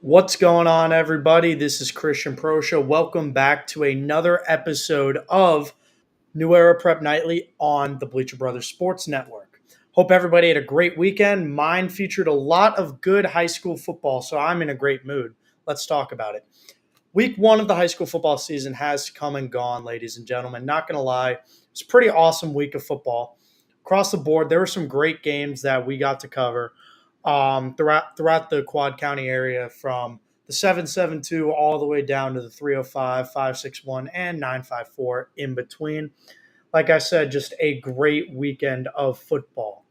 What's going on, everybody? This is Christian Proscia. Welcome back to another episode of New Era Prep Nightly on the Bleacher Brothers Sports Network. Hope everybody had a great weekend. Mine featured a lot of good high school football, so I'm in a great mood. Let's talk about it. Week one of the high school football season has come and gone, ladies and gentlemen. Not going to lie, it's a pretty awesome week of football. Across the board, there were some great games that we got to cover throughout the Quad County area, from the 772 all the way down to the 305, 561, and 954 in between. Like I said, just a great weekend of football.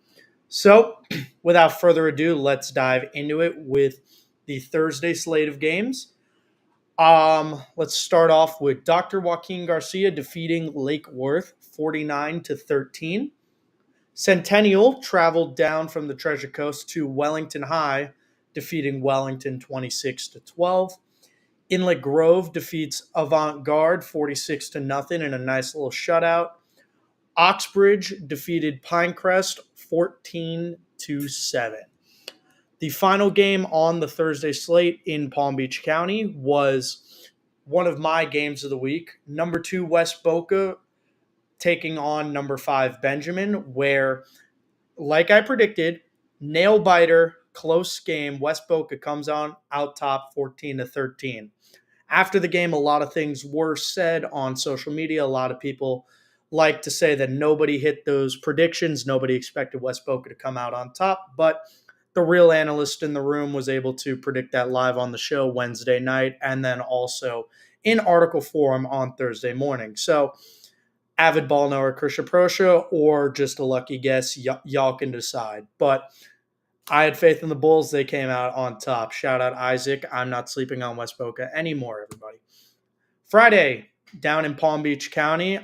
So, without further ado, let's dive into it with the Thursday slate of games. Let's start off with Dr. Joaquin Garcia defeating Lake Worth 49-13. Centennial traveled down from the Treasure Coast to Wellington High, defeating Wellington 26-12. Inlet Grove defeats Avant Garde 46-0 in a nice little shutout. Oxbridge defeated Pinecrest 14-7. The final game on the Thursday slate in Palm Beach County was one of my games of the week. Number 2 West Boca taking on number 5 Benjamin, where, like I predicted, nail biter, close game. West Boca comes on out top 14-13. After the game, a lot of things were said on social media. A lot of people like to say that nobody hit those predictions. Nobody expected West Boca to come out on top, but the real analyst in the room was able to predict that live on the show Wednesday night, and then also in article form on Thursday morning. So, avid ball knower Christian Proscia, or just a lucky guess, y'all can decide. But I had faith in the Bulls. They came out on top. Shout out Isaac. I'm not sleeping on West Boca anymore, everybody. Friday, down in Palm Beach County.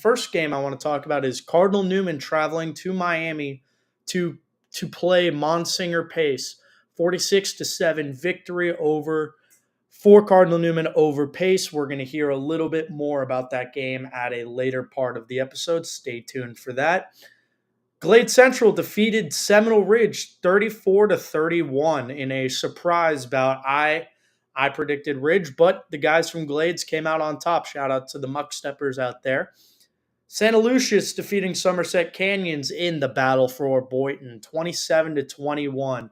First game I want to talk about is Cardinal Newman traveling to Miami to play Monsignor Pace. 46-7 victory for Cardinal Newman over Pace. We're going to hear a little bit more about that game at a later part of the episode. Stay tuned for that. Glade Central defeated Seminole Ridge 34-31 in a surprise bout. I predicted Ridge, but the guys from Glades came out on top. Shout out to the Muck Steppers out there. Santa Lucius defeating Somerset Canyons in the battle for Boynton 27-21.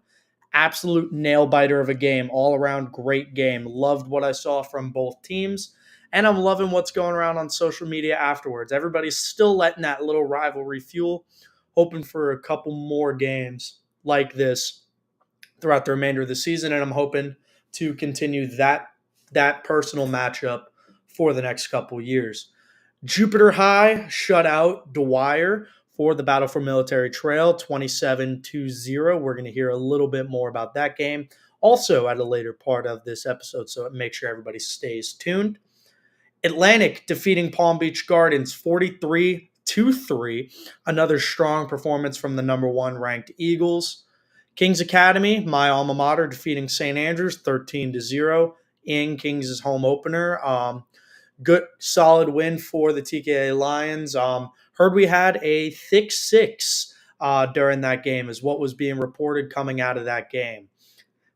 Absolute nail biter of a game. All around great game. Loved what I saw from both teams. And I'm loving what's going around on social media afterwards. Everybody's still letting that little rivalry fuel. Hoping for a couple more games like this throughout the remainder of the season. And I'm hoping to continue that personal matchup for the next couple years. Jupiter High shut out Dwyer for the Battle for Military Trail 27-0. We're going to hear a little bit more about that game also at a later part of this episode, so make sure everybody stays tuned. Atlantic defeating Palm Beach Gardens 43-3. Another strong performance from the number 1 ranked Eagles. Kings Academy, my alma mater, defeating St. Andrews 13-0 in Kings' home opener. Good, solid win for the TKA Lions. Heard we had a thick 6 during that game, is what was being reported coming out of that game.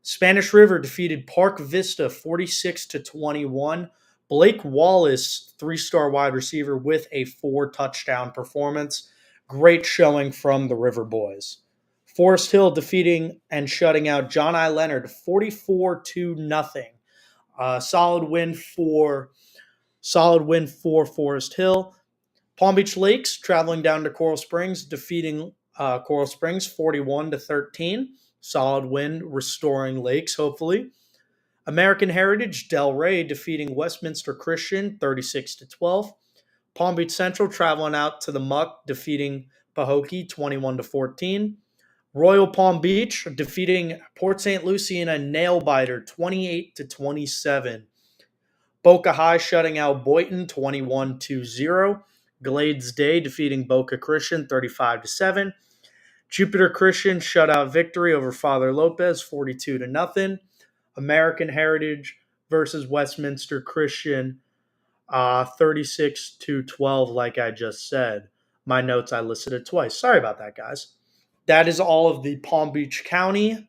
Spanish River defeated Park Vista 46-21. Blake Wallace, 3-star wide receiver, with a 4-touchdown performance. Great showing from the River Boys. Forest Hill defeating and shutting out John I. Leonard 44-0. Solid win for Forest Hill. Palm Beach Lakes traveling down to Coral Springs, defeating Coral Springs 41-13. Solid win, restoring Lakes, hopefully. American Heritage Delray defeating Westminster Christian 36-12. Palm Beach Central traveling out to the Muck, defeating Pahokee 21-14. Royal Palm Beach defeating Port St. Lucie in a nail-biter 28-27. Boca High shutting out Boynton 21-0. Glades Day defeating Boca Christian 35-7. Jupiter Christian shutout victory over Father Lopez 42-0. American Heritage versus Westminster Christian 36-12, like I just said. My notes, I listed it twice. Sorry about that, guys. That is all of the Palm Beach County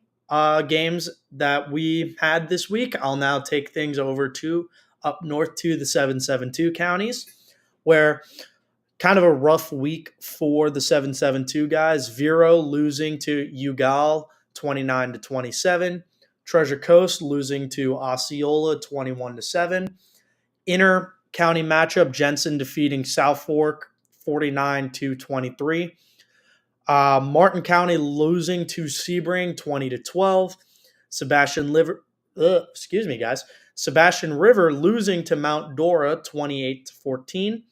games that we had this week. I'll now take things over to up north to the 772 counties, where kind of a rough week for the 772 guys. Vero losing to Ugal 29-27. Treasure Coast losing to Osceola 21-7. Inner county matchup, Jensen defeating South Fork 49-23. Martin County losing to Sebring 20-12. Sebastian River losing to Mount Dora 28-14.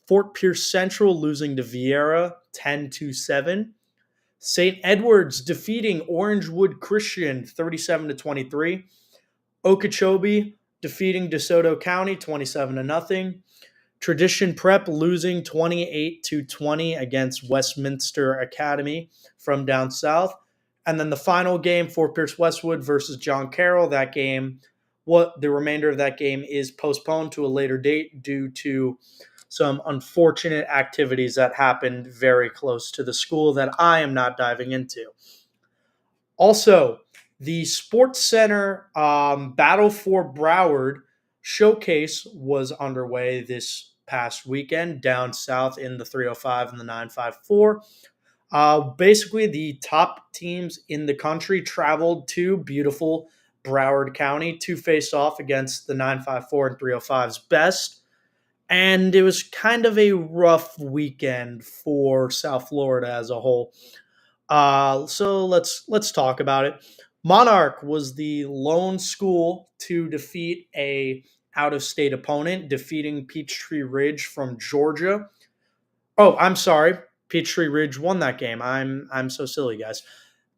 Fort Pierce Central losing to Vieira 10-7. St. Edwards defeating Orangewood Christian 37-23. Okeechobee defeating DeSoto County 27-0. Tradition Prep losing 28-20 against Westminster Academy from down south. And then the final game, Fort Pierce Westwood versus John Carroll. That game, the remainder of that game is postponed to a later date due to some unfortunate activities that happened very close to the school that I am not diving into. Also, the Sports Center Battle for Broward showcase was underway this past weekend down south in the 305 and the 954. Basically, the top teams in the country traveled to beautiful Broward County to face off against the 954 and 305's best. And it was kind of a rough weekend for South Florida as a whole. So let's talk about it. Monarch was the lone school to defeat a out-of-state opponent, defeating Peachtree Ridge from Georgia. Oh, I'm sorry. Peachtree Ridge won that game. I'm so silly, guys.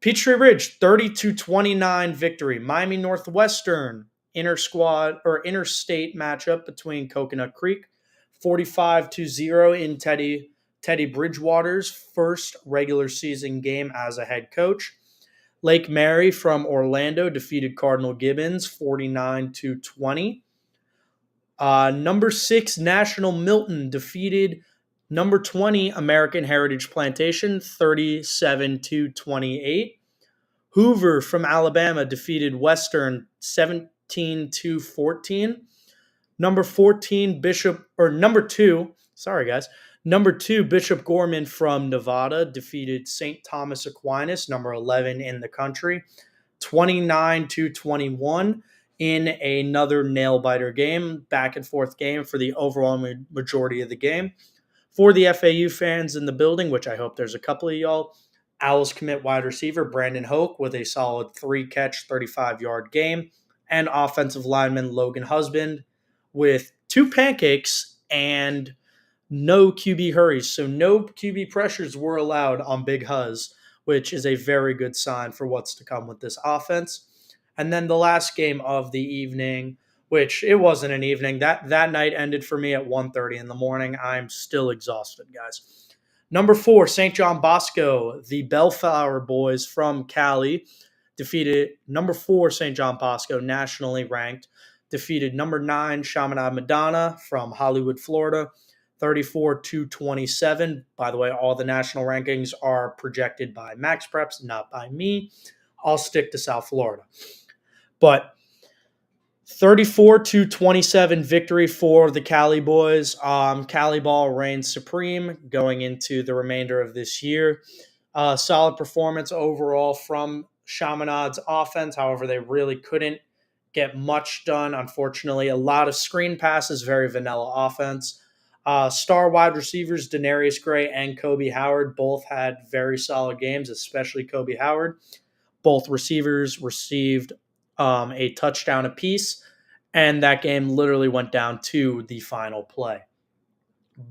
Peachtree Ridge 30-29 victory. Miami Northwestern interstate matchup between Coconut Creek 45-0 in Teddy Bridgewater's first regular season game as a head coach. Lake Mary from Orlando defeated Cardinal Gibbons 49-20. Number 6 National Milton defeated number 20 American Heritage Plantation 37-28. Hoover from Alabama defeated Western 17-14. Number 2 Bishop Gorman from Nevada defeated St. Thomas Aquinas, number 11 in the country, 29-21 in another nail-biter game, back-and-forth game for the overwhelming majority of the game. For the FAU fans in the building, which I hope there's a couple of y'all, Owls commit wide receiver Brandon Hoke with a solid 3-catch, 35-yard game, and offensive lineman Logan Husband with 2 pancakes and no QB hurries. So no QB pressures were allowed on Big Huz, which is a very good sign for what's to come with this offense. And then the last game of the evening, which it wasn't an evening. That night ended for me at 1:30 in the morning. I'm still exhausted, guys. Number 4, St. John Bosco, the Bellflower boys from Cali, defeated number 4 St. John Bosco, nationally ranked, defeated number 9 Chaminade Madonna from Hollywood, Florida, 34-27. By the way, all the national rankings are projected by Max Preps, not by me. I'll stick to South Florida. But 34-27 victory for the Cali boys. Cali ball reigns supreme going into the remainder of this year. Solid performance overall from Chaminade's offense. However, they really couldn't get much done, unfortunately. A lot of screen passes, very vanilla offense. Star wide receivers Denarius Gray and Kobe Howard both had very solid games, especially Kobe Howard. Both receivers received a touchdown apiece, and that game literally went down to the final play.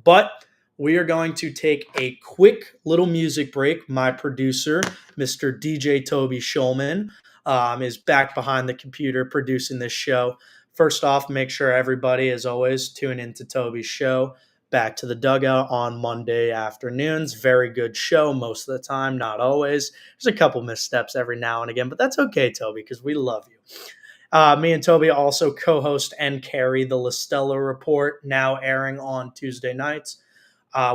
But we are going to take a quick little music break. My producer, Mr. DJ Toby Schulman, is back behind the computer producing this show. First off, make sure everybody, as always, tune into Toby's show, Back to the Dugout, on Monday afternoons. Very good show most of the time, not always. There's a couple missteps every now and again, but that's okay, Toby, because we love you. Me and Toby also co-host and carry the LaStella Report, now airing on Tuesday nights.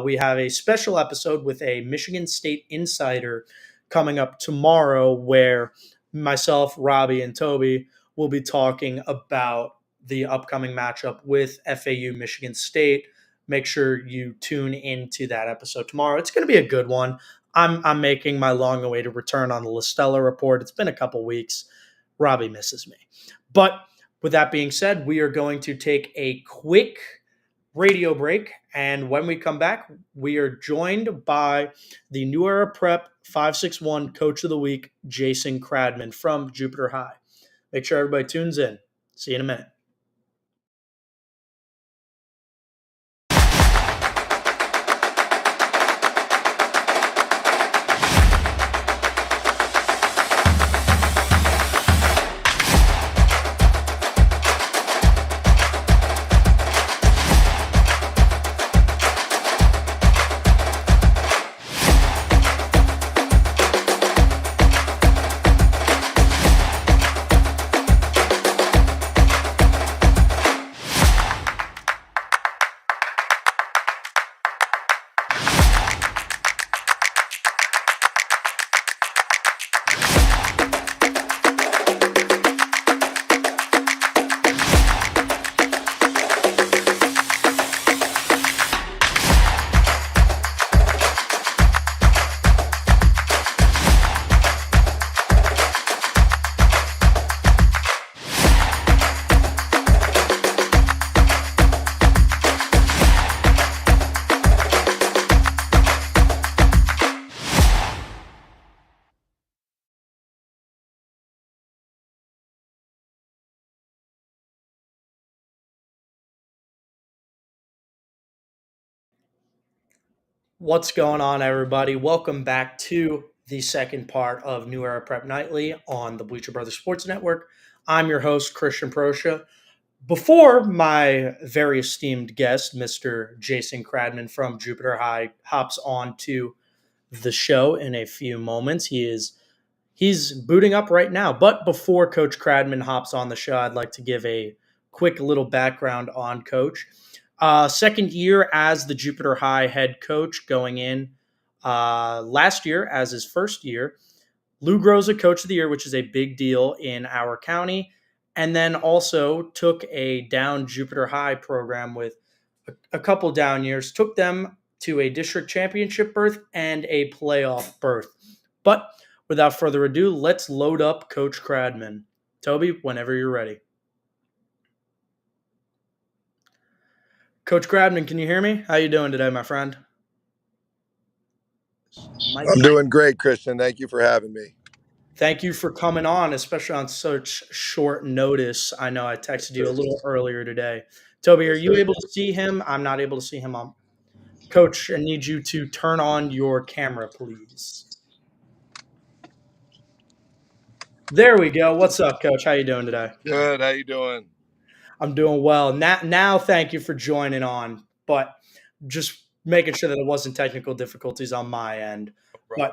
We have a special episode with a Michigan State insider coming up tomorrow where myself, Robbie, and Toby will be talking about the upcoming matchup with FAU Michigan State. Make sure you tune into that episode tomorrow. It's going to be a good one. I'm making my long-awaited return on the LaStella Report. It's been a couple weeks. Robbie misses me. But with that being said, we are going to take a quick radio break. And when we come back, we are joined by the New Era Prep 561 Coach of the Week, Jason Cradman from Jupiter High. Make sure everybody tunes in. See you in a minute. What's going on, everybody? Welcome back to the second part of New Era Prep Nightly on the Bleacher Brothers Sports Network. I'm your host, Christian Proscia. Before my very esteemed guest, Mr. Jason Cradman from Jupiter High, hops on to the show in a few moments, he's booting up right now. But before Coach Cradman hops on the show, I'd like to give a quick little background on Coach. Second year as the Jupiter High head coach, going in last year as his first year. Lou Groza Coach of the Year, which is a big deal in our county. And then also took a down Jupiter High program with a couple down years, took them to a district championship berth and a playoff berth. But without further ado, let's load up Coach Cradman. Toby, whenever you're ready. Coach Cradman, can you hear me? How you doing today, my friend? I'm doing great, Christian. Thank you for having me. Thank you for coming on, especially on such short notice. I know I texted you a little earlier today. Toby, are you able to see him? I'm not able to see him. Coach, I need you to turn on your camera, please. There we go. What's up, Coach? How you doing today? Good. How you doing? I'm doing well. Now, thank you for joining on, but just making sure that it wasn't technical difficulties on my end. But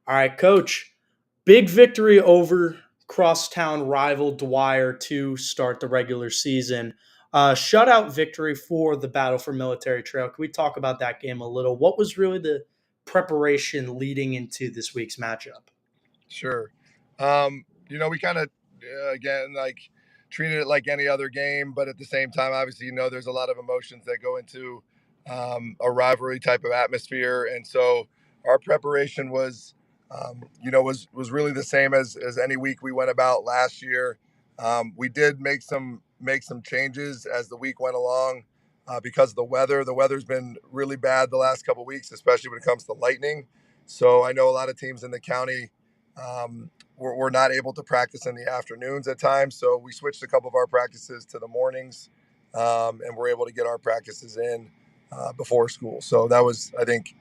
all right, Coach, big victory over crosstown rival Dwyer to start the regular season. Shutout victory for the Battle for Military Trail. Can we talk about that game a little? What was really the preparation leading into this week's matchup? Sure. We kind of, again, treated it like any other game, but at the same time, obviously, there's a lot of emotions that go into a rivalry type of atmosphere. And so our preparation was, was really the same as any week we went about last year. We did make some changes as the week went along because of the weather. The weather's been really bad the last couple of weeks, especially when it comes to lightning. So I know a lot of teams in the county we're not able to practice in the afternoons at times. So we switched a couple of our practices to the mornings, and we're able to get our practices in before school. So that was, I think,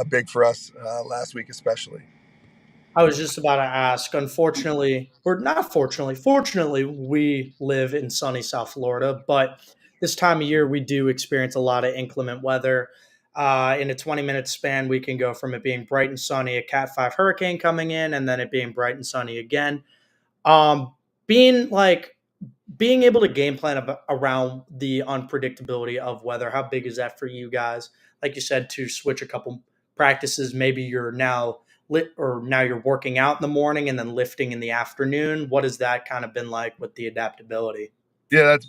big for us last week, especially. I was just about to ask. Unfortunately, or not fortunately, we live in sunny South Florida, but this time of year we do experience a lot of inclement weather. In a 20-minute span, we can go from it being bright and sunny, a Cat 5 hurricane coming in, and then it being bright and sunny again. Um, being able to game plan around the unpredictability of weather, how big is that for you guys? Like you said, to switch a couple practices, maybe you're now or now you're working out in the morning and then lifting in the afternoon. What has that kind of been like with the adaptability? Yeah, that's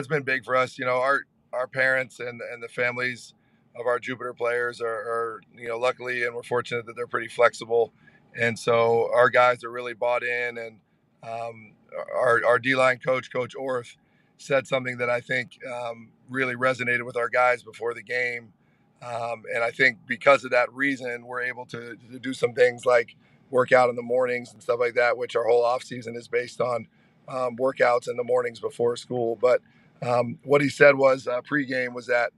been big for us. Our parents and the families of our Jupiter players are luckily, and we're fortunate that they're pretty flexible, and so our guys are really bought in. And um, our D line coach, Coach Orth, said something that I think really resonated with our guys before the game. And I think because of that reason, we're able to do some things like work out in the mornings and stuff like that, which our whole off season is based on workouts in the mornings before school. But what he said was pregame was that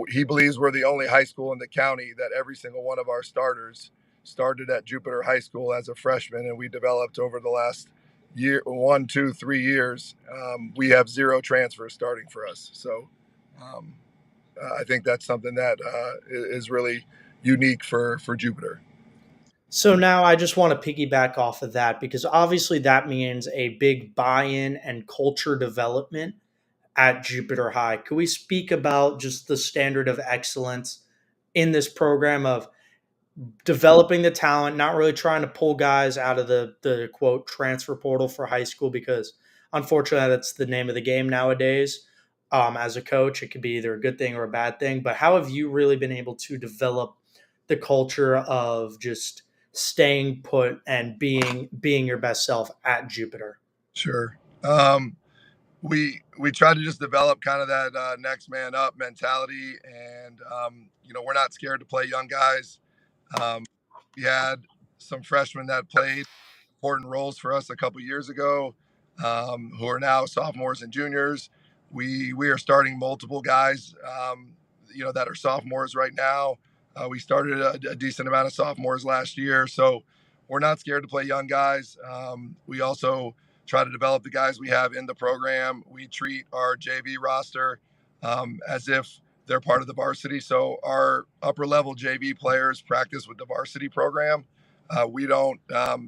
he believes we're the only high school in the county that every single one of our starters started at Jupiter High School as a freshman, and we developed over the last year, 1, 2, 3 years. We have zero transfers starting for us, so um, I think that's something that is really unique for Jupiter. So now I just want to piggyback off of that because obviously that means a big buy-in and culture development at Jupiter High. Could we speak about just the standard of excellence in this program of developing the talent, not really trying to pull guys out of the quote transfer portal for high school because unfortunately that's the name of the game nowadays. As a coach, it could be either a good thing or a bad thing. But how have you really been able to develop the culture of just staying put and being your best self at Jupiter? Sure. We try to just develop kind of that next man up mentality, and we're not scared to play young guys. Um, we had some freshmen that played important roles for us a couple years ago, who are now sophomores and juniors. We are starting multiple guys, that are sophomores right now. We started a decent amount of sophomores last year, so we're not scared to play young guys. We also try to develop the guys we have in the program. We treat our JV roster as if they're part of the varsity. So our upper level JV players practice with the varsity program. We don't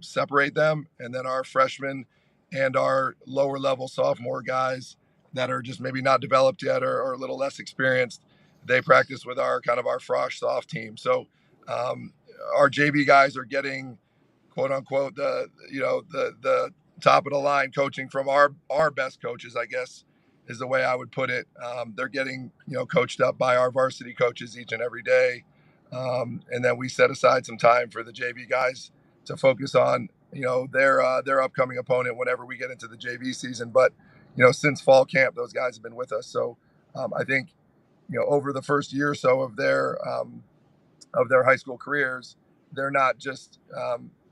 separate them. And then our freshmen and our lower level sophomore guys that are just maybe not developed yet or a little less experienced, they practice with our kind of our frosh soft team. So um, our JV guys are getting quote unquote the top of the line coaching from our best coaches, I guess is the way I would put it. They're getting coached up by our varsity coaches each and every day, and then we set aside some time for the JV guys to focus on their upcoming opponent whenever we get into the JV season. But since fall camp, those guys have been with us, so I think over the first year or so of their high school careers, they're not just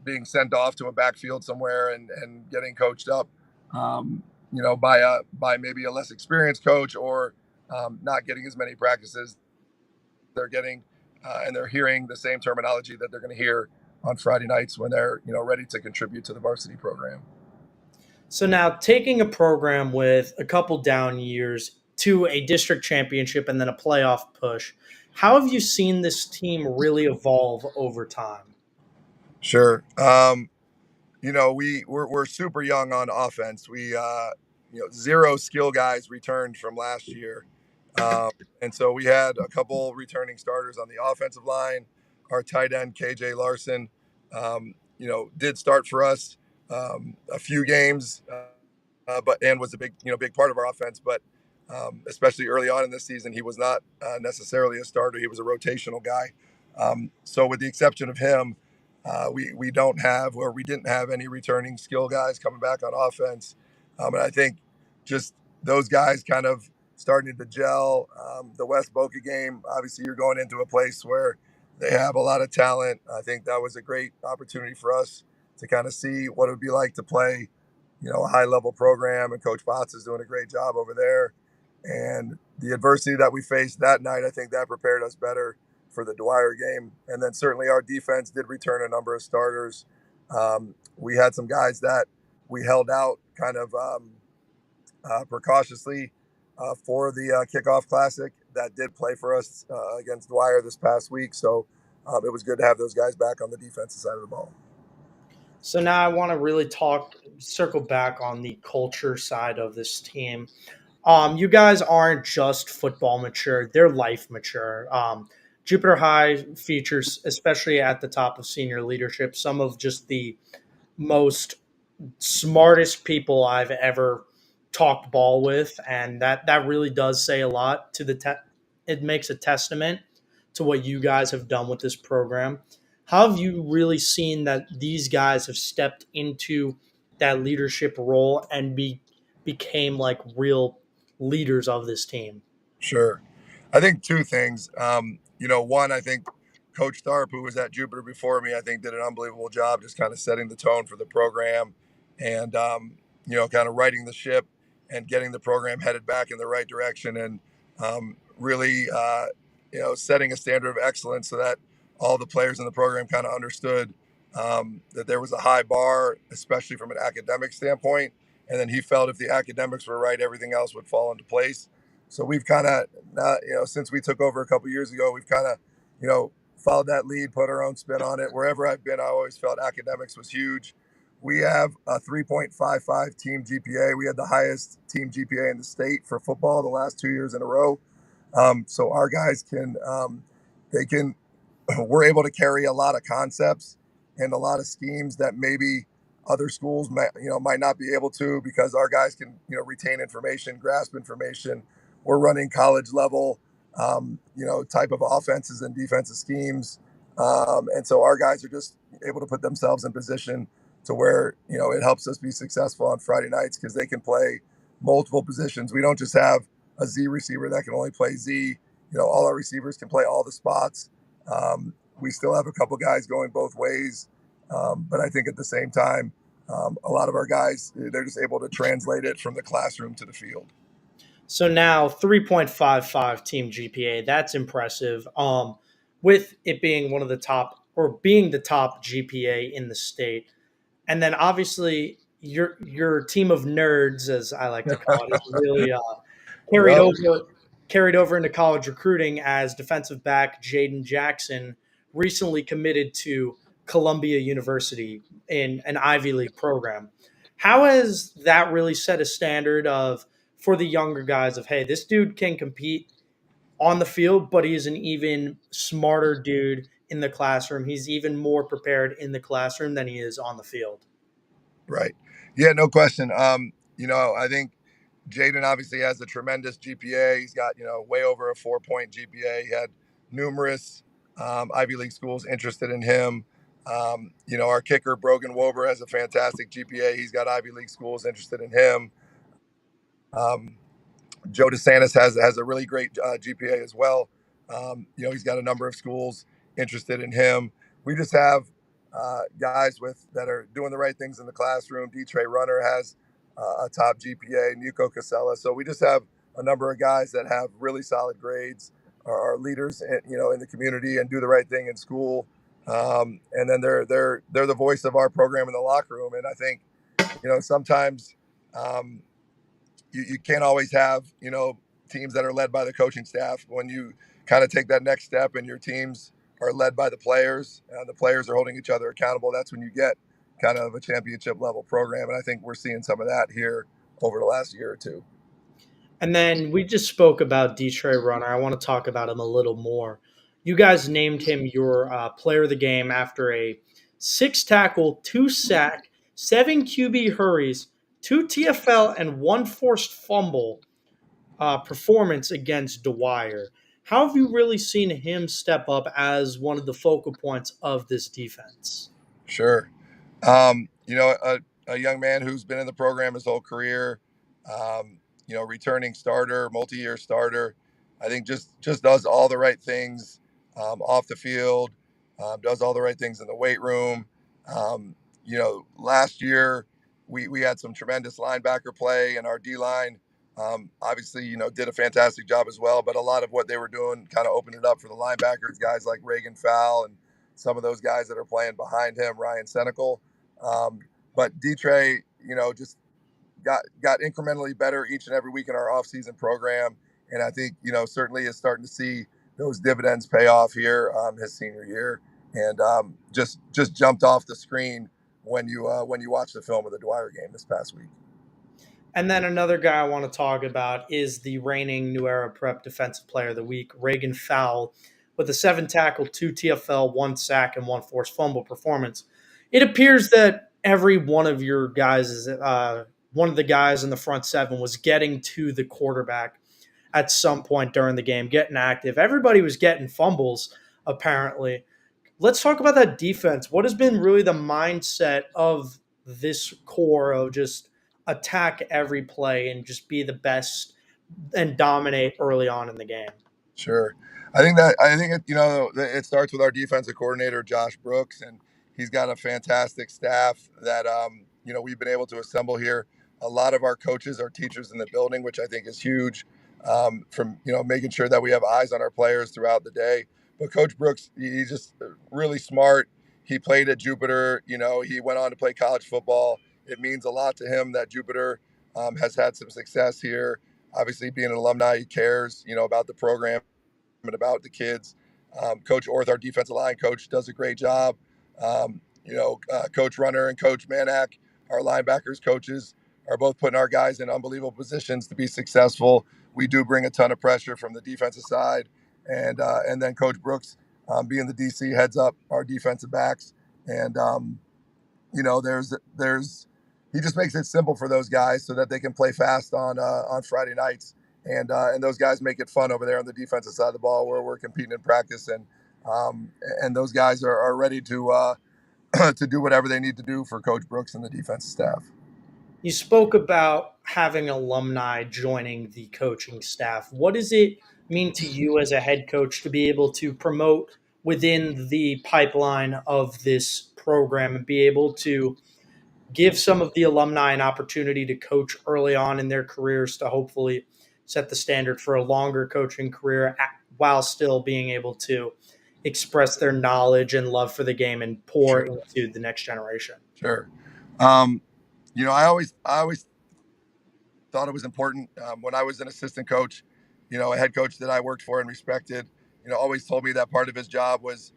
being sent off to a backfield somewhere and getting coached up, by maybe a less experienced coach or not getting as many practices. They're getting and they're hearing the same terminology that they're going to hear on Friday nights when they're ready to contribute to the varsity program. So now taking a program with a couple down years to a district championship and then a playoff push, how have you seen this team really evolve over time? Sure. We're super young on offense. We zero skill guys returned from last year, um, and so we had a couple returning starters on the offensive line. Our tight end KJ Larson, did start for us a few games, but and was a big part of our offense. But especially early on in this season, he was not necessarily a starter. He was a rotational guy. So with the exception of him, we don't have or we didn't have any returning skill guys coming back on offense, and I think just those guys kind of starting to gel. The West Boca game, obviously, you're going into a place where they have a lot of talent. I think that was a great opportunity for us to kind of see what it would be like to play, a high level program, and Coach Potts is doing a great job over there. And the adversity that we faced that night, I think that prepared us better for the Dwyer game. And then certainly our defense did return a number of starters. We had some guys that we held out kind of precautiously for the kickoff classic that did play for us against Dwyer this past week. So it was good to have those guys back on the defensive side of the ball. So now I want to really circle back on the culture side of this team. You guys aren't just football mature; they're life mature. Jupiter High features, especially at the top of senior leadership, some of just the most smartest people I've ever talked ball with, and that really does say a lot to it makes a testament to what you guys have done with this program. How have you really seen that these guys have stepped into that leadership role and became like real leaders of this team? Sure. I think two things. One, I think Coach Tharp, who was at Jupiter before me, I think did an unbelievable job just kind of setting the tone for the program and, kind of righting the ship and getting the program headed back in the right direction and really, setting a standard of excellence so that all the players in the program kind of understood that there was a high bar, especially from an academic standpoint. And then he felt if the academics were right, everything else would fall into place. So we've kind of, since we took over a couple years ago, we've kind of, followed that lead, put our own spin on it. Wherever I've been, I always felt academics was huge. We have a 3.55 team GPA. We had the highest team GPA in the state for football the last 2 years in a row. So our guys they can, we're able to carry a lot of concepts and a lot of schemes that maybe other schools might not be able to because our guys can retain information, grasp information. We're running college level type of offenses and defensive schemes, and so our guys are just able to put themselves in position to where it helps us be successful on Friday nights because they can play multiple positions. We don't just have a Z receiver that can only play Z. All our receivers can play all the spots. We still have a couple guys going both ways, but I think at the same time, a lot of our guys, they're just able to translate it from the classroom to the field. So now 3.55 team GPA, that's impressive. With it being one of the top or being the top GPA in the state. And then obviously your team of nerds, as I like to call it, is really carried Yep. over carried over into college recruiting as defensive back Jaden Jackson recently committed to Columbia University in an Ivy League program. How has that really set a standard of for the younger guys of hey, this dude can compete on the field, but he's an even smarter dude in the classroom. He's even more prepared in the classroom than he is on the field. Right. Yeah, no question. I think Jaden obviously has a tremendous GPA. He's got, way over a 4-point GPA. He had numerous Ivy League schools interested in him. Our kicker, Brogan Wober, has a fantastic GPA. He's got Ivy League schools interested in him. Um, Joe DeSantis has a really great GPA as well. He's got a number of schools interested in him. We just have guys that are doing the right things in the classroom. D-Trey Runner has a top GPA, Muco Casella. So we just have a number of guys that have really solid grades, are leaders, in the community and do the right thing in school. And then they're the voice of our program in the locker room. And I think, sometimes you can't always have teams that are led by the coaching staff. When you kind of take that next step and your teams are led by the players and the players are holding each other accountable, that's when you get kind of a championship level program. And I think we're seeing some of that here over the last year or two. And then we just spoke about D-Trey Runner. I want to talk about him a little more. You guys named him your player of the game after a 6 tackle, 2 sack, 7 QB hurries, 2 TFL, and 1 forced fumble performance against Dwyer. How have you really seen him step up as one of the focal points of this defense? Sure. A young man who's been in the program his whole career, returning starter, multi-year starter. I think just does all the right things off the field, does all the right things in the weight room. Last year we had some tremendous linebacker play, and our D line obviously did a fantastic job as well. But a lot of what they were doing kind of opened it up for the linebackers, guys like Reagan Fowl and some of those guys that are playing behind him, Ryan Senecal. But D-Trey, just got incrementally better each and every week in our offseason program. And I think, certainly is starting to see those dividends pay off here his senior year. And just jumped off the screen when you watch the film of the Dwyer game this past week. And then another guy I want to talk about is the reigning New Era Prep Defensive Player of the Week, Reagan Fowl. with a 7 tackle, 2 TFL, 1 sack, and 1 forced fumble performance. It appears that every one of your guys is one of the guys in the front seven was getting to the quarterback at some point during the game, getting active. Everybody was getting fumbles, apparently. Let's talk about that defense. What has been really the mindset of this core of just attack every play and just be the best and dominate early on in the game? Sure. It starts with our defensive coordinator, Josh Brooks, and he's got a fantastic staff that, we've been able to assemble here. A lot of our coaches are teachers in the building, which I think is huge, making sure that we have eyes on our players throughout the day. But Coach Brooks, he's just really smart. He played at Jupiter. He went on to play college football. It means a lot to him that Jupiter has had some success here. Obviously, being an alumni, he cares, about the program and about the kids. Coach Orth, our defensive line coach, does a great job. Coach Runner and Coach Manak, our linebackers coaches, are both putting our guys in unbelievable positions to be successful. We do bring a ton of pressure from the defensive side, and then Coach Brooks, being the DC, heads up our defensive backs, and there's he just makes it simple for those guys so that they can play fast on Friday nights, and those guys make it fun over there on the defensive side of the ball where we're competing in practice, and those guys are ready to to do whatever they need to do for Coach Brooks and the defensive staff. You spoke about having alumni joining the coaching staff. What does it mean to you as a head coach to be able to promote within the pipeline of this program and be able to give some of the alumni an opportunity to coach early on in their careers to hopefully set the standard for a longer coaching career while still being able to express their knowledge and love for the game and pour Sure. into the next generation? Sure. Um, I always thought it was important when I was an assistant coach. A head coach that I worked for and respected. Always told me that part of his job was,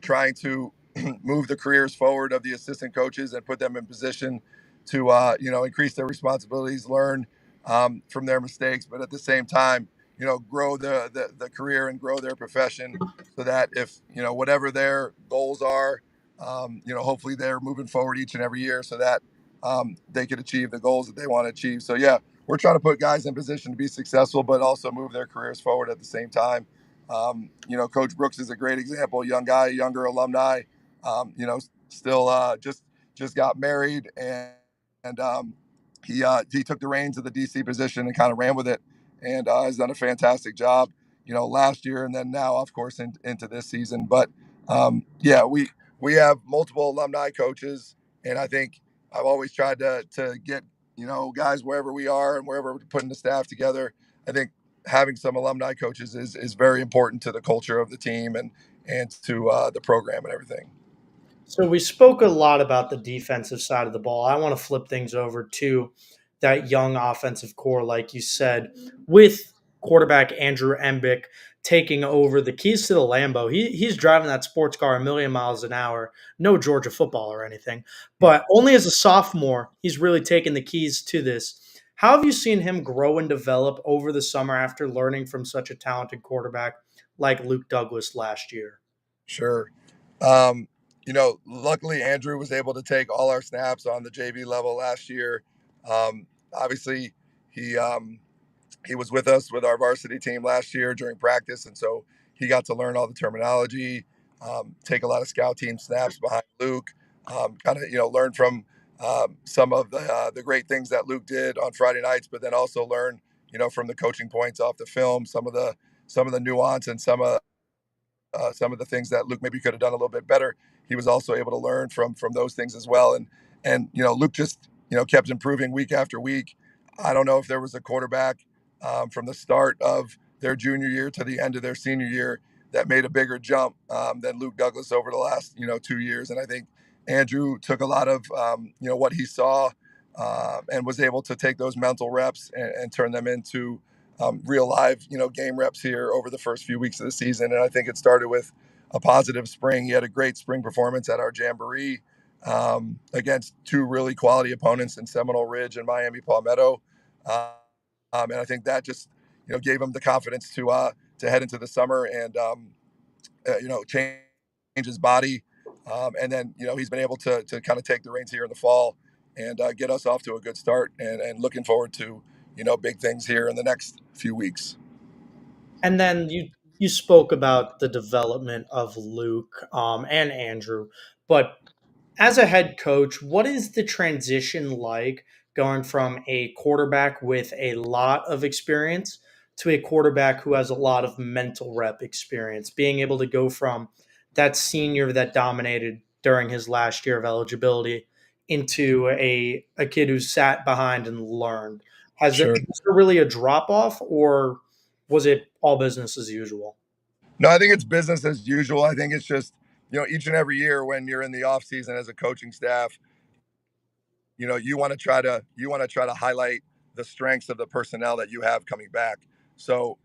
trying to move the careers forward of the assistant coaches and put them in position to, increase their responsibilities, learn from their mistakes, but at the same time, grow the career and grow their profession so that if, whatever their goals are, hopefully they're moving forward each and every year so that they could achieve the goals that they want to achieve. So, yeah, we're trying to put guys in position to be successful, but also move their careers forward at the same time. Coach Brooks is a great example, young guy, younger alumni, still just got married, and he took the reins of the DC position and kind of ran with it, and has done a fantastic job. Last year and then now, of course, into this season. But yeah, we have multiple alumni coaches, and I think I've always tried to get guys wherever we are and wherever we're putting the staff together. I think having some alumni coaches is very important to the culture of the team and to the program and everything. So we spoke a lot about the defensive side of the ball. I want to flip things over to that young offensive core, like you said, with quarterback Andrew Embick taking over the keys to the Lambo. He's driving that sports car a million miles an hour, no Georgia football or anything, but only as a sophomore, he's really taken the keys to this. How have you seen him grow and develop over the summer after learning from such a talented quarterback like Luke Douglas last year? Sure. Luckily Andrew was able to take all our snaps on the JV level last year. Obviously, he he was with us with our varsity team last year during practice, and so he got to learn all the terminology, take a lot of scout team snaps behind Luke, kind of learn from some of the great things that Luke did on Friday nights, but then also learn from the coaching points off the film, some of the nuance and some of the things that Luke maybe could have done a little bit better. He was also able to learn from those things as well. And Luke just kept improving week after week. I don't know if there was a quarterback from the start of their junior year to the end of their senior year that made a bigger jump than Luke Douglas over the last 2 years. And I think Andrew took a lot of what he saw and was able to take those mental reps and turn them into real live, game reps here over the first few weeks of the season. And I think it started with a positive spring. He had a great spring performance at our jamboree against two really quality opponents in Seminole Ridge and Miami Palmetto. And I think that just, gave him the confidence to head into the summer change his body. And then, he's been able to kind of take the reins here in the fall and get us off to a good start and looking forward to, big things here in the next few weeks. And then you spoke about the development of Luke and Andrew, but as a head coach, what is the transition like going from a quarterback with a lot of experience to a quarterback who has a lot of mental rep experience? Being able to go from that senior that dominated during his last year of eligibility into a kid who sat behind and learned. Sure. Was there really a drop off, or was it all business as usual? No, I think it's business as usual. I think it's just, each and every year when you're in the off season as a coaching staff, you want to try to highlight the strengths of the personnel that you have coming back. So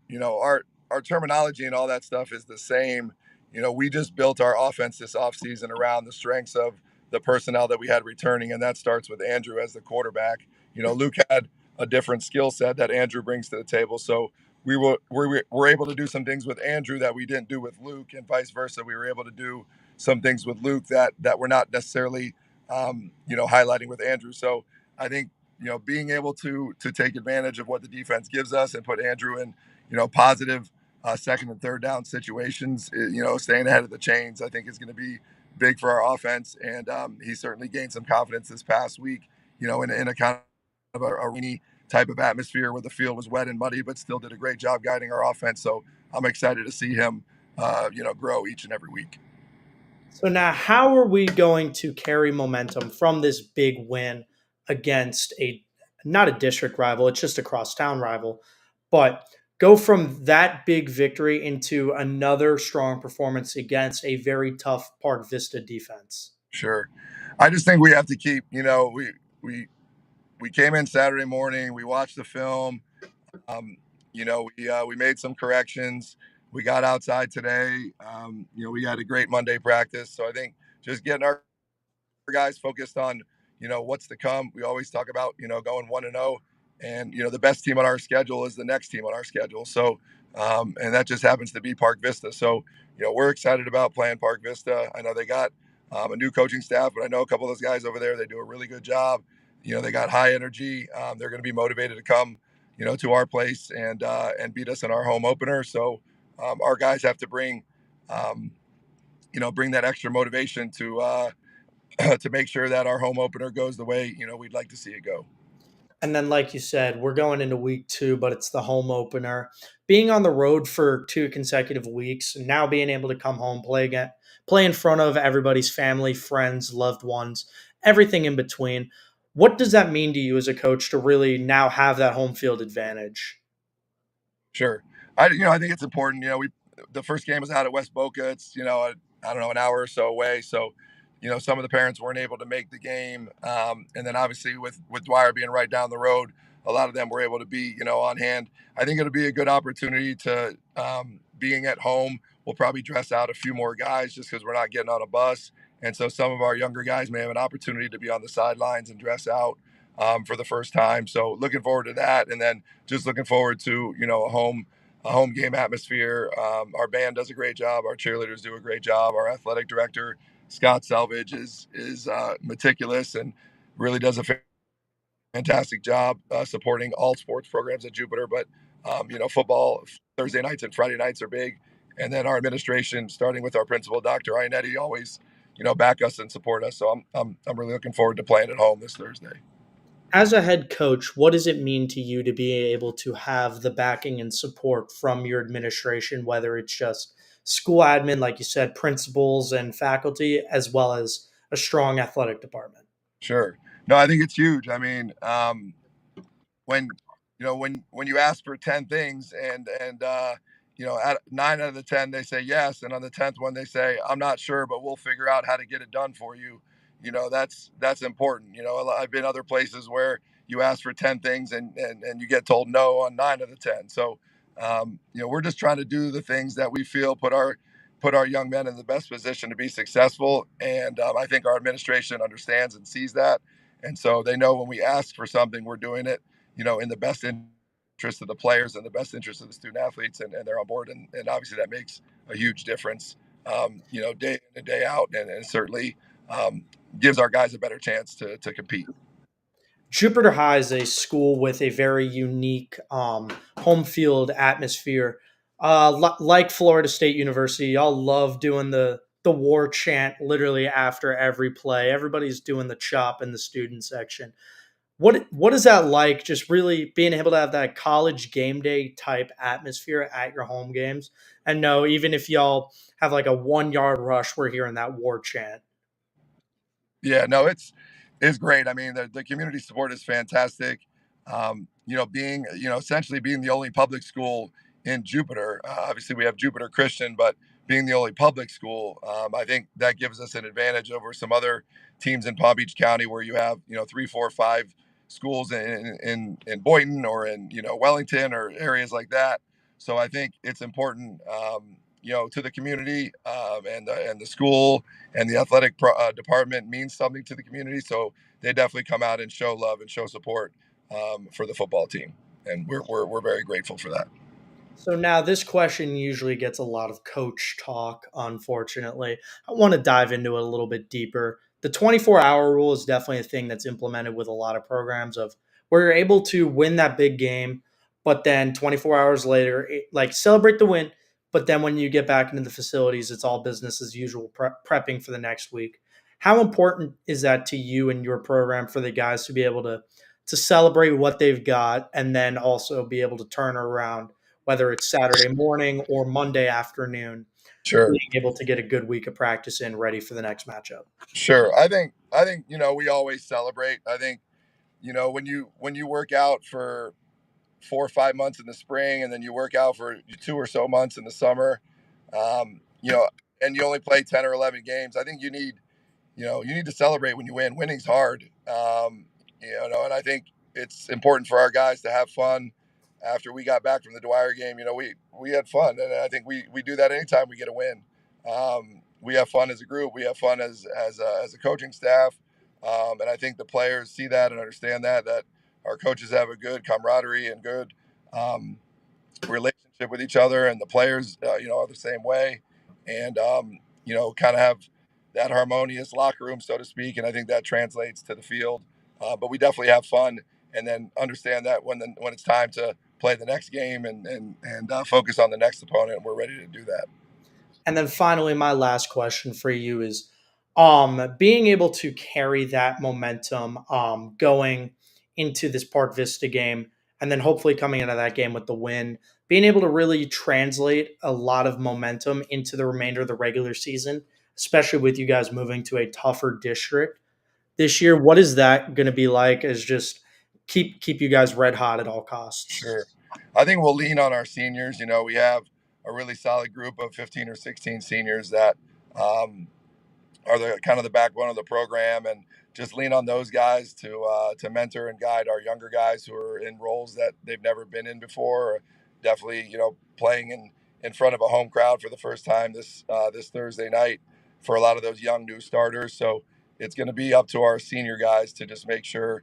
our terminology and all that stuff is the same. We just built our offense this offseason around the strengths of the personnel that we had returning, and that starts with Andrew as the quarterback. Luke had a different skill set that Andrew brings to the table. So we were able to do some things with Andrew that we didn't do with Luke, and vice versa. We were able to do some things with Luke that were not necessarily highlighting with Andrew. So I think being able to take advantage of what the defense gives us and put Andrew in positive second and third down situations, staying ahead of the chains, I think is going to be big for our offense. And he certainly gained some confidence this past week. In a kind of a rainy type of atmosphere where the field was wet and muddy, but still did a great job guiding our offense. So I'm excited to see him, grow each and every week. So now, how are we going to carry momentum from this big win against a not a district rival, it's just a crosstown rival, but go from that big victory into another strong performance against a very tough Park Vista defense? Sure. I just think we have to keep, we came in Saturday morning, we watched the film, we made some corrections. We got outside today. We had a great Monday practice. So I think just getting our guys focused on what's to come. We always talk about going 1-0, and the best team on our schedule is the next team on our schedule. So and that just happens to be Park Vista. So we're excited about playing Park Vista. I know they got a new coaching staff, but I know a couple of those guys over there. They do a really good job. They got high energy. They're going to be motivated to come to our place and beat us in our home opener. So our guys have to um, bring that extra motivation to make sure that our home opener goes the way we'd like to see it go. And then, like you said, we're going into week two, but it's the home opener. Being on the road for 2 consecutive weeks, and now being able to come home, play again, play in front of everybody's family, friends, loved ones, everything in between. What does that mean to you as a coach to really now have that home field advantage? Sure. I think it's important. We the first game was out at West Boca. It's I don't know, an hour or so away. So some of the parents weren't able to make the game, and then obviously with Dwyer being right down the road, a lot of them were able to be on hand. I think it'll be a good opportunity to being at home. We'll probably dress out a few more guys just because we're not getting on a bus, and so some of our younger guys may have an opportunity to be on the sidelines and dress out for the first time. So looking forward to that, and then just looking forward to a home game atmosphere. Our band does a great job. Our cheerleaders do a great job. Our athletic director Scott Selvage is meticulous and really does a fantastic job supporting all sports programs at Jupiter. But football Thursday nights and Friday nights are big, and then our administration, starting with our principal, Dr. Ionetti, always back us and support us. So I'm really looking forward to playing at home this Thursday. As a head coach, what does it mean to you to be able to have the backing and support from your administration, whether it's just school admin, like you said, principals and faculty, as well as a strong athletic department? Sure. No, I think it's huge. I mean, when when you ask for 10 things and at 9 out of the 10 they say yes, and on the 10th one they say I'm not sure, but we'll figure out how to get it done for you. That's important. I've been other places where you ask for 10 things and you get told no on 9 of the 10. So we're just trying to do the things that we feel put our young men in the best position to be successful, and I think our administration understands and sees that, and so they know when we ask for something, we're doing it in the best interest of the players and the best interest of the student athletes, and they're on board. And obviously that makes a huge difference day in and day out, and certainly gives our guys a better chance to compete. Jupiter High is a school with a very unique home field atmosphere. Like Florida State University, y'all love doing the war chant literally after every play. Everybody's doing the chop in the student section. What is that like? Just really being able to have that college game day type atmosphere at your home games, and no, even if y'all have like a 1 yard rush, we're hearing that war chant. Yeah, no, it's great. I mean, the community support is fantastic. Being essentially being the only public school in Jupiter. Obviously, we have Jupiter Christian, but being the only public school, I think that gives us an advantage over some other teams in Palm Beach County, where you have three, four, five schools in Boynton or in Wellington or areas like that. So I think it's important, to the community, and the school and the athletic department means something to the community. So they definitely come out and show love and show support for the football team, and we're very grateful for that. So now this question usually gets a lot of coach talk, unfortunately. I want to dive into it a little bit deeper. The 24-hour rule is definitely a thing that's implemented with a lot of programs of where you're able to win that big game, but then 24 hours later, like celebrate the win, but then when you get back into the facilities, it's all business as usual, prepping for the next week. How important is that to you and your program for the guys to be able to celebrate what they've got and then also be able to turn around whether it's Saturday morning or Monday afternoon, Sure, being able to get a good week of practice in ready for the next matchup. sure. I think we always celebrate. I think when you work out for 4 or 5 months in the spring, and then you work out for 2 or so months in the summer, um, you know, and you only play 10 or 11 games. I think you need to celebrate when you win. Winning's hard, and I think it's important for our guys to have fun. After we got back from the Dwyer game, we had fun, and I think we do that anytime we get a win. We have fun as a group. We have fun as a coaching staff, and I think the players see that and understand that our coaches have a good camaraderie and good um, relationship with each other, and the players, are the same way, and kind of have that harmonious locker room, so to speak. And I think that translates to the field. But we definitely have fun, and then understand that when it's time to play the next game and focus on the next opponent, we're ready to do that. And then finally, my last question for you is being able to carry that momentum going into this Park Vista game and then hopefully coming into that game with the win, being able to really translate a lot of momentum into the remainder of the regular season, especially with you guys moving to a tougher district this year. What is that going to be like as just keep you guys red hot at all costs? Sure. I think we'll lean on our seniors. We have a really solid group of 15 or 16 seniors that um, are the kind of the backbone of the program, and just lean on those guys to mentor and guide our younger guys who are in roles that they've never been in before. Or definitely, playing in front of a home crowd for the first time this Thursday night for a lot of those young new starters. So it's going to be up to our senior guys to just make sure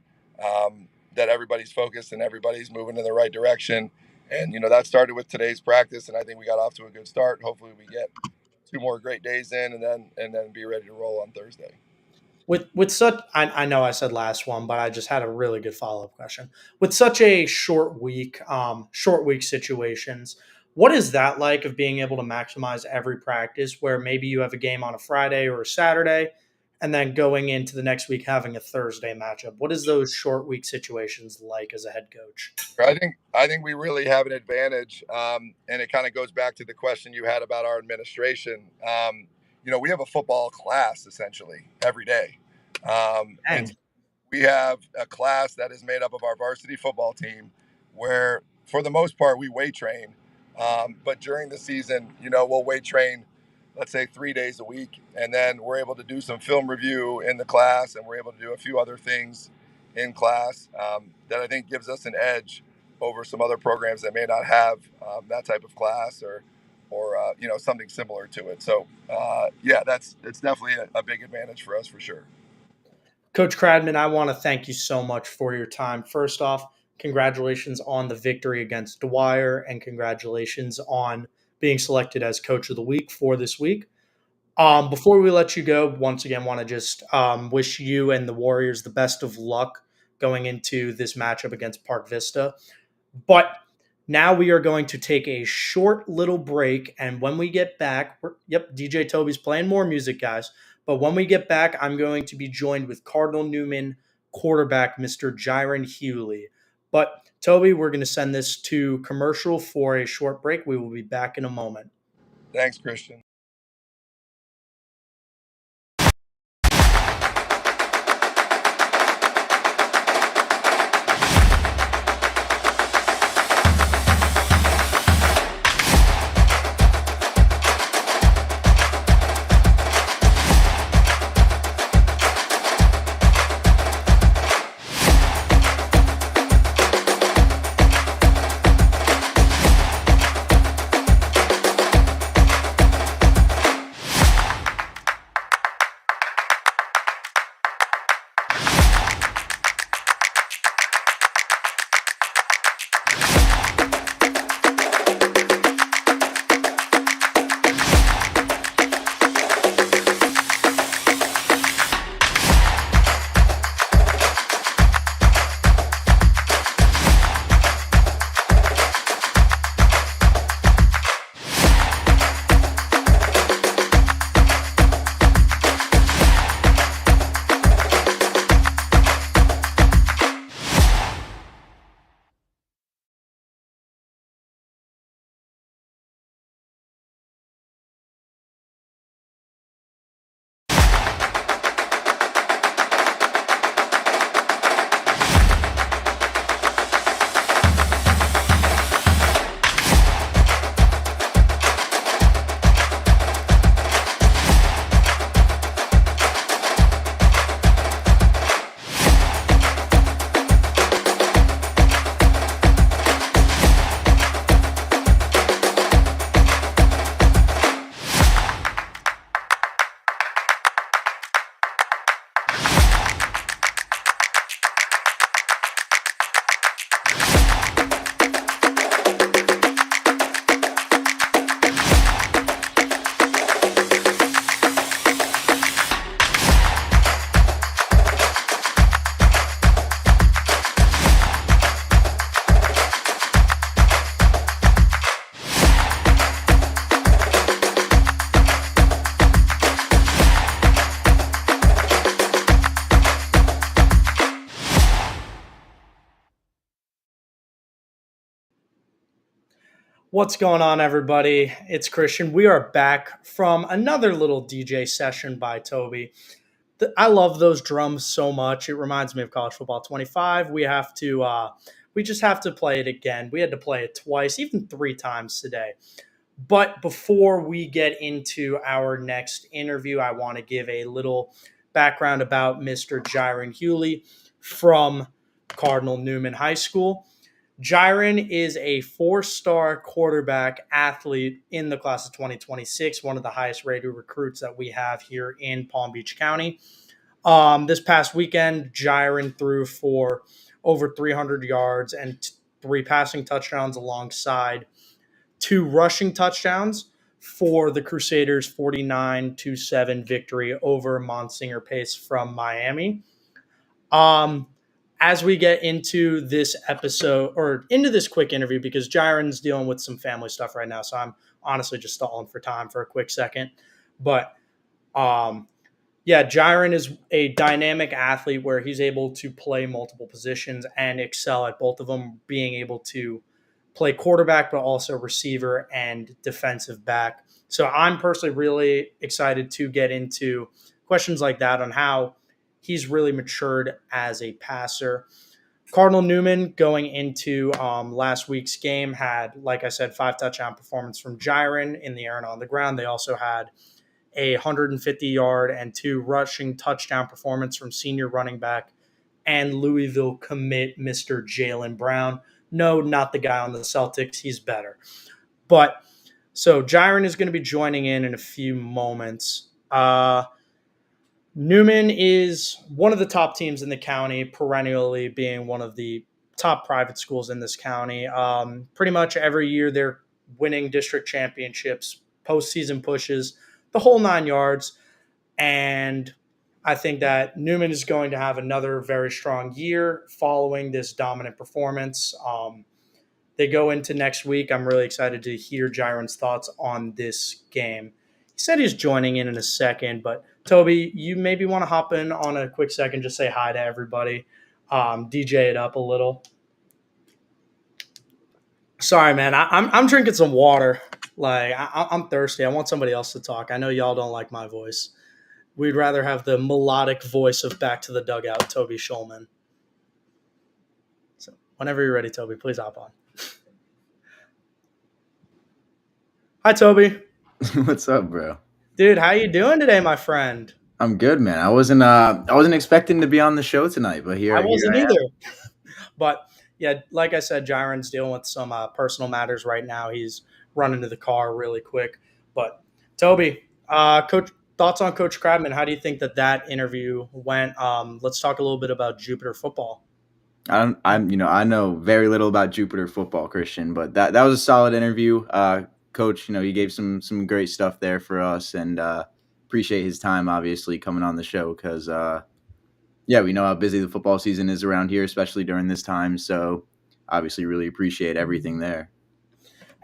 that everybody's focused and everybody's moving in the right direction. And that started with today's practice, and I think we got off to a good start. Hopefully, we get 2 more great days in, and then be ready to roll on Thursday. With such, I know I said last one, but I just had a really good follow up question. With such a short week situations, what is that like of being able to maximize every practice? Where maybe you have a game on a Friday or a Saturday, and then going into the next week having a Thursday matchup. What is those short week situations like as a head coach? I think we really have an advantage, and it kind of goes back to the question you had about our administration. We have a football class essentially every day, and Dang. we have a class that is made up of our varsity football team, where for the most part we weight train. But during the season, we'll weight train, let's say 3 days a week, and then we're able to do some film review in the class, and we're able to do a few other things in class that I think gives us an edge over some other programs that may not have that type of class or something similar to it. So yeah, it's definitely a big advantage for us for sure. Coach Cradman, I want to thank you so much for your time. First off, congratulations on the victory against Dwyer, and congratulations on being selected as Coach of the Week for this week. Before we let you go, once again, want to just wish you and the Warriors the best of luck going into this matchup against Park Vista. But now we are going to take a short little break, and when we get back, DJ Toby's playing more music, guys. But when we get back, I'm going to be joined with Cardinal Newman quarterback Mr. Jiron Hewley. But Toby, we're going to send this to commercial for a short break. We will be back in a moment. Thanks, Christian. What's going on, everybody? It's Christian. We are back from another little DJ session by Toby. I love those drums so much. It reminds me of College Football 25. We just have to play it again. We had to play it twice, even 3 times today. But before we get into our next interview, I want to give a little background about Mr. Jiron Hewley from Cardinal Newman High School. Jiron is a 4-star quarterback athlete in the class of 2026, one of the highest rated recruits that we have here in Palm Beach County. This past weekend, Jiron threw for over 300 yards and 3 passing touchdowns alongside 2 rushing touchdowns for the Crusaders' 49-7 victory over Monsignor Pace from Miami. As we get into this episode or into this quick interview, because Jiron's dealing with some family stuff right now, so I'm honestly just stalling for time for a quick second. But Jiron is a dynamic athlete where he's able to play multiple positions and excel at both of them, being able to play quarterback, but also receiver and defensive back. So I'm personally really excited to get into questions like that on how he's really matured as a passer. Cardinal Newman going into last week's game had, like I said, 5 touchdown performance from Jiron in the air and on the ground. They also had a 150-yard and 2 rushing touchdown performance from senior running back and Louisville commit Mr. Jaylen Brown. No, not the guy on the Celtics. He's better. But so Jiron is going to be joining in a few moments. Newman is one of the top teams in the county, perennially being one of the top private schools in this county. Pretty much every year they're winning district championships, postseason pushes. the whole 9 yards. And I think that Newman is going to have another very strong year following this dominant performance. They go into next week. I'm really excited to hear Jiron's thoughts on this game. He said he's joining in a second, but Toby, you maybe want to hop in on a quick second, just say hi to everybody, DJ it up a little. Sorry, man. I'm drinking some water. Like I'm thirsty. I want somebody else to talk. I know y'all don't like my voice. We'd rather have the melodic voice of Back to the Dugout, Toby Schulman. So whenever you're ready, Toby, please hop on. Hi, Toby. What's up, bro? Dude, how you doing today, my friend? I'm good, man. I wasn't expecting to be on the show tonight, but I here wasn't I am. either. But yeah, like I said, Jiron's dealing with some personal matters right now. He's running to the car really quick. But Toby, Coach, thoughts on Coach Crabman? How do you think that interview went? Let's talk a little bit about Jupiter football. I know very little about Jupiter football, Christian, but that was a solid interview. Coach, he gave some great stuff there for us, and appreciate his time, obviously, coming on the show because yeah, we know how busy the football season is around here, especially during this time. So obviously, really appreciate everything there.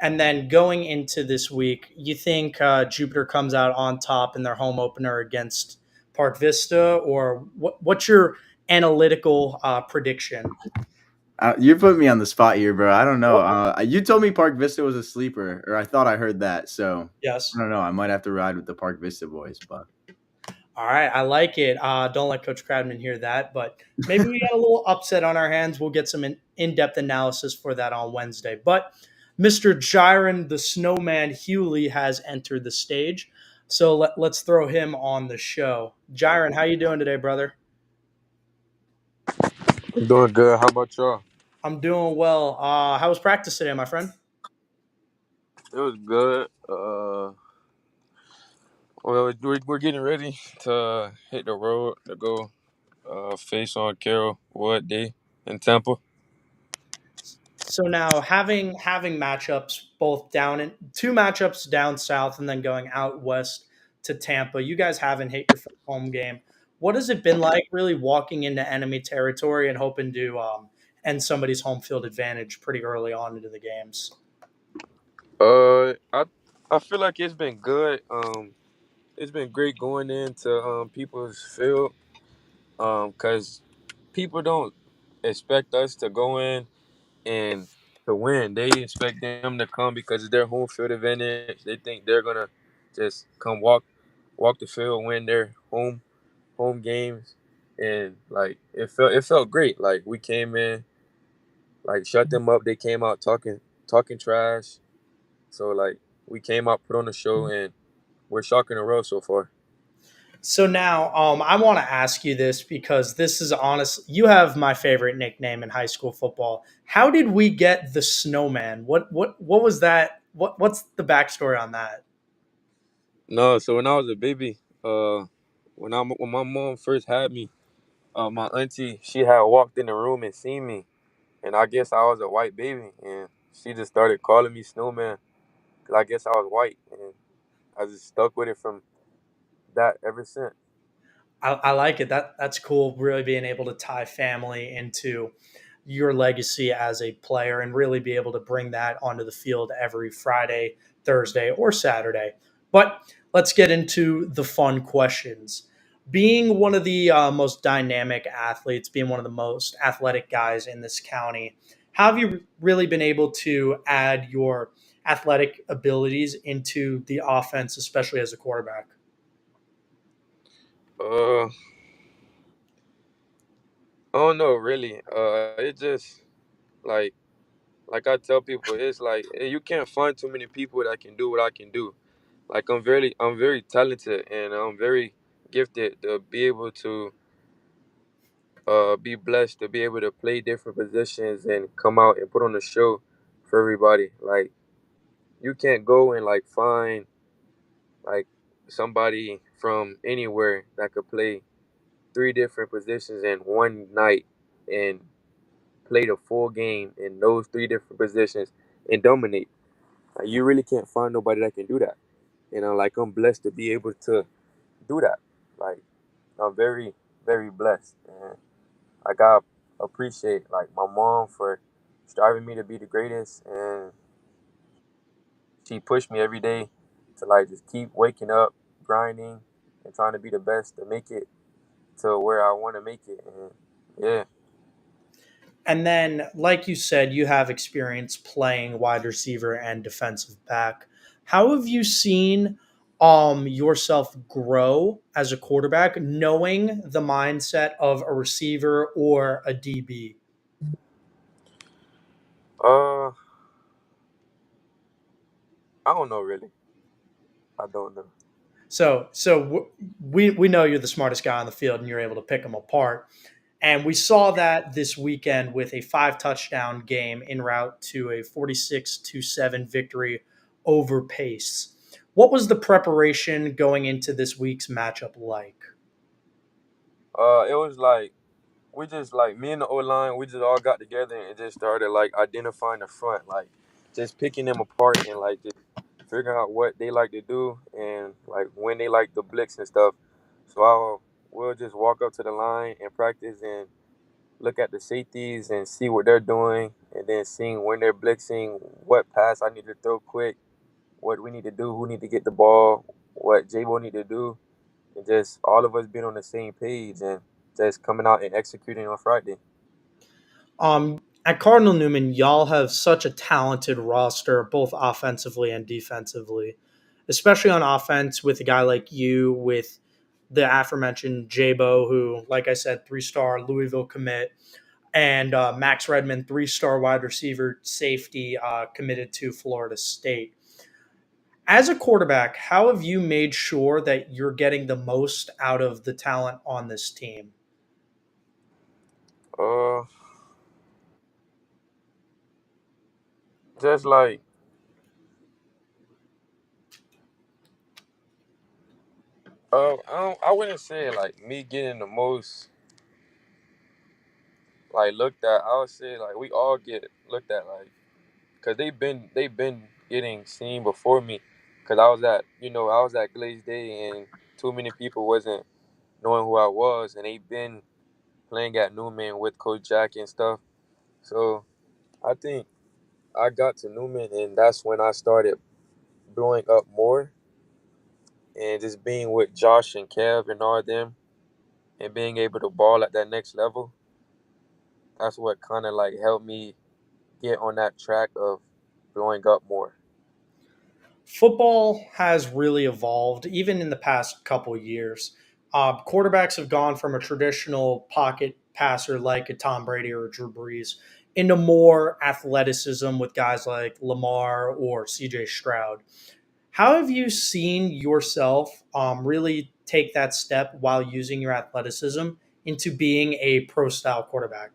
And then going into this week, you think Jupiter comes out on top in their home opener against Park Vista, or what's your analytical prediction? You're putting me on the spot here, bro. I don't know. You told me Park Vista was a sleeper, or I thought I heard that. So Yes. I don't know. I might have to ride with the Park Vista boys, but All right, I like it. Don't let Coach Cradman hear that, but maybe we got a little upset on our hands. We'll get some in-depth analysis for that on Wednesday. But Mr. Jiron, the Snowman Hewley, has entered the stage, so let's throw him on the show. Jiron, how you doing today, brother? I'm doing good. How about y'all? I'm doing well. How was practice today, my friend? It was good. Well, we're getting ready to hit the road to go face on Carroll Wood Day in Tampa. So now having matchups both down in two matchups down south and then going out west to Tampa. You guys haven't hit your first home game. What has it been like really walking into enemy territory and hoping to end somebody's home field advantage pretty early on into the games? I feel like it's been good. It's been great going into people's field. Cause people don't expect us to go in and to win. They expect them to come because it's their home field advantage. They think they're gonna just come walk the field, win their home games, and like it felt great. Like we came in, like shut them up. They came out talking trash. So like we came out, put on the show, and we're shocking the road so far. So now, I want to ask you this because this is honest. You have my favorite nickname in high school football. How did we get the Snowman? What was that? What's the backstory on that? No, so when I was a baby, when my mom first had me, my auntie she had walked in the room and seen me, and I guess I was a white baby, and she just started calling me Snowman because I guess I was white, and I just stuck with it from that ever since. I like it. That's cool. Really being able to tie family into your legacy as a player and really be able to bring that onto the field every Friday, Thursday, or Saturday. But let's get into the fun questions. Being one of the most dynamic athletes, being one of the most athletic guys in this county, how have you really been able to add your athletic abilities into the offense, especially as a quarterback? Uh, I don't know really. It just like like I tell people, it's like you can't find too many people that can do what I can do. Like I'm very talented and I'm very gifted to be able to be blessed to be able to play different positions and come out and put on a show for everybody. Like you can't go and like find like somebody from anywhere that could play three different positions in one night and play the full game in those three different positions and dominate. Like, you really can't find nobody that can do that. and I'm blessed to be able to do that. Like I'm very very blessed, and I gotta appreciate like my mom for striving me to be the greatest, and she pushed me every day to like just keep waking up, grinding, and trying to be the best to make it to where I want to make it. And yeah, And then, like you said, you have experience playing wide receiver and defensive back. How have you seen yourself grow as a quarterback, knowing the mindset of a receiver or a DB? uh, I don't know really. I don't know. So we know you're the smartest guy on the field, and you're able to pick them apart. And we saw that this weekend with a 5 touchdown game en route to a 46-7 victory over Pace. What was the preparation going into this week's matchup like? It was like we just like me and the O line. We just all got together and just started like identifying the front, like just picking them apart and like just figuring out what they like to do and like when they like to blitz and stuff. So we'll just walk up to the line and practice and look at the safeties and see what they're doing, and then seeing when they're blitzing, what pass I need to throw quick, what we need to do, who need to get the ball, what Jabo need to do, and just all of us being on the same page and just coming out and executing on Friday. At Cardinal Newman, y'all have such a talented roster, both offensively and defensively, especially on offense with a guy like you, with the aforementioned Jabo, who, like I said, 3-star Louisville commit, and Max Redmond, 3-star wide receiver safety committed to Florida State. As a quarterback, how have you made sure that you're getting the most out of the talent on this team? Uh, just like I wouldn't say like me getting the most like looked at. I would say like we all get looked at like because they've been getting seen before me. Because I was at Glaze Day and too many people wasn't knowing who I was, and they've been playing at Newman with Coach Jack and stuff. So I think I got to Newman, and that's when I started blowing up more, and just being with Josh and Kev and all them, and being able to ball at that next level. That's what kind of like helped me get on that track of blowing up more. Football has really evolved, even in the past couple years. Quarterbacks have gone from a traditional pocket passer like a Tom Brady or a Drew Brees into more athleticism with guys like Lamar or CJ Stroud. How have you seen yourself really take that step while using your athleticism into being a pro style quarterback?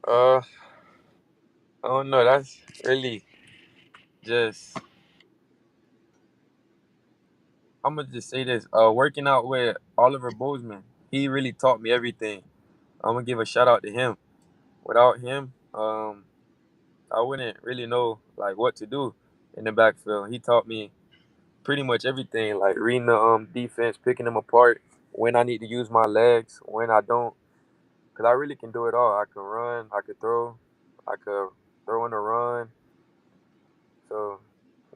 Uh, I don't know. That's really just. I'm gonna just say this. Working out with Oliver Bozeman, he really taught me everything. I'm gonna give a shout out to him. Without him, I wouldn't really know like what to do in the backfield. He taught me pretty much everything, like reading the defense, picking them apart, when I need to use my legs, when I don't, because I really can do it all. I can run, I could throw in a run. So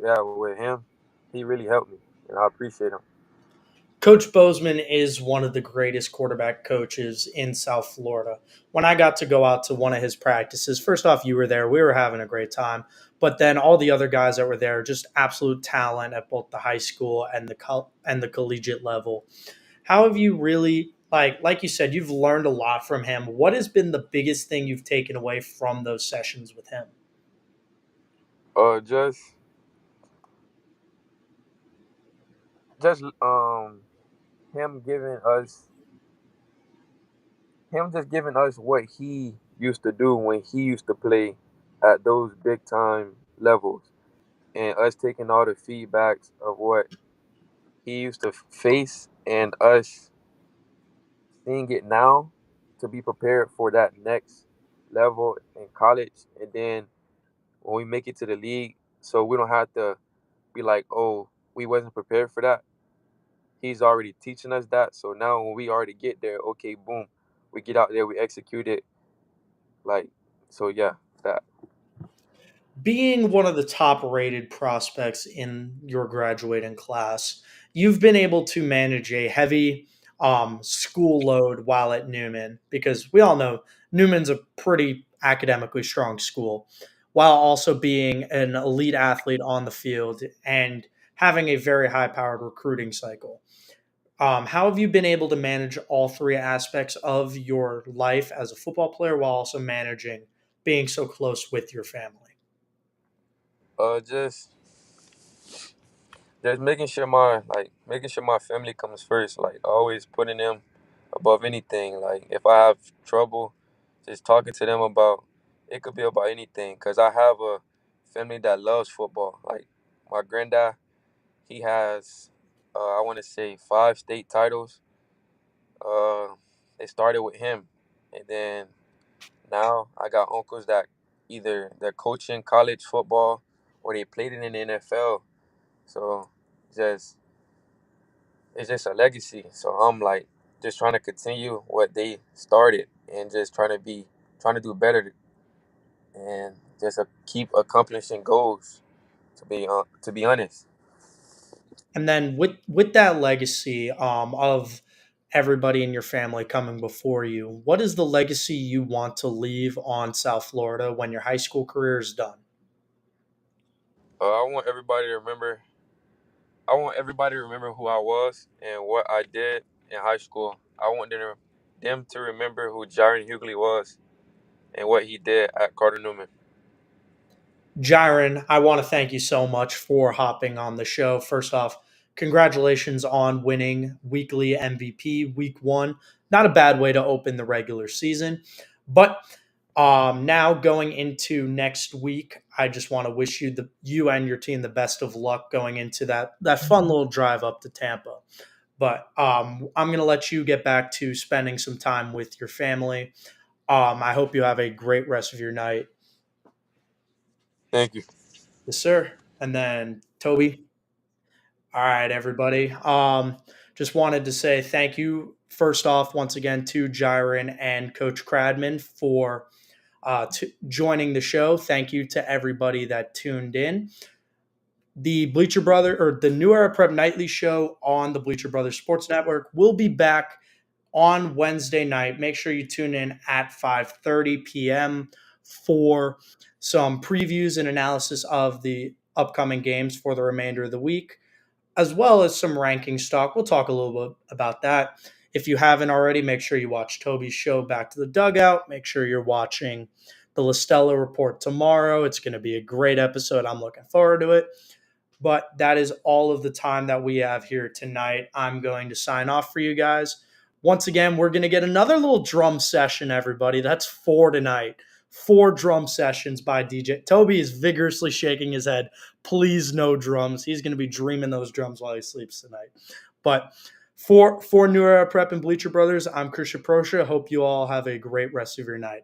yeah, with him, he really helped me, and I appreciate him. Coach Bozeman is one of the greatest quarterback coaches in South Florida. When I got to go out to one of his practices, first off, you were there. We were having a great time. But then all the other guys that were there, just absolute talent at both the high school and the collegiate level. How have you really like you said, you've learned a lot from him. What has been the biggest thing you've taken away from those sessions with him? Just just him giving us him just giving us what he used to do when he used to play at those big time levels, and us taking all the feedbacks of what he used to face and us seeing it now to be prepared for that next level in college, and then when we make it to the league, so we don't have to be like, oh, we wasn't prepared for that. He's already teaching us that. So now when we already get there, okay, boom, we get out there, we execute it. Like, so yeah, that. Being one of the top rated prospects in your graduating class, you've been able to manage a heavy school load while at Newman, because we all know Newman's a pretty academically strong school, while also being an elite athlete on the field and having a very high powered recruiting cycle. How have you been able to manage all three aspects of your life as a football player while also managing being so close with your family? Just making sure my family comes first. Like always putting them above anything. Like if I have trouble, just talking to them about it could be about anything. Cause I have a family that loves football. Like my granddad, he has I want to say 5 state titles. Uh, they started with him, and then now I got uncles that either they're coaching college football or they played it in the NFL. So just it's just a legacy. So I'm like just trying to continue what they started and just trying to do better and just keep accomplishing goals. To be honest, And then with that legacy of everybody in your family coming before you, what is the legacy you want to leave on South Florida when your high school career is done? I want everybody to remember. I want everybody to remember who I was and what I did in high school. I want them to remember who Jaron Hughley was and what he did at Carter Newman. Jiren, I want to thank you so much for hopping on the show. First off, congratulations on winning weekly MVP week one. Not a bad way to open the regular season. But now going into next week, I just want to wish you and your team the best of luck going into that fun little drive up to Tampa. But I'm going to let you get back to spending some time with your family. I hope you have a great rest of your night. Thank you. Yes, sir. And then Toby. All right, everybody. Just wanted to say thank you first off once again to Jiren and Coach Cradman for joining the show. Thank you to everybody that tuned in. The Bleacher Brother or the New Era Prep Nightly Show on the Bleacher Brothers Sports Network will be back on Wednesday night. Make sure you tune in at 5:30 p.m. for some previews and analysis of the upcoming games for the remainder of the week, as well as some ranking stock. We'll talk a little bit about that. If you haven't already, make sure you watch Toby's show, Back to the Dugout. Make sure you're watching the Listella Report tomorrow. It's going to be a great episode. I'm looking forward to it. But that is all of the time that we have here tonight. I'm going to sign off for you guys. Once again, we're going to get another little drum session, everybody. That's 4 tonight. 4 drum sessions by DJ. Toby is vigorously shaking his head. Please, no drums. He's going to be dreaming those drums while he sleeps tonight. But for New Era Prep and Bleacher Brothers, I'm Christian Proscia. Hope you all have a great rest of your night.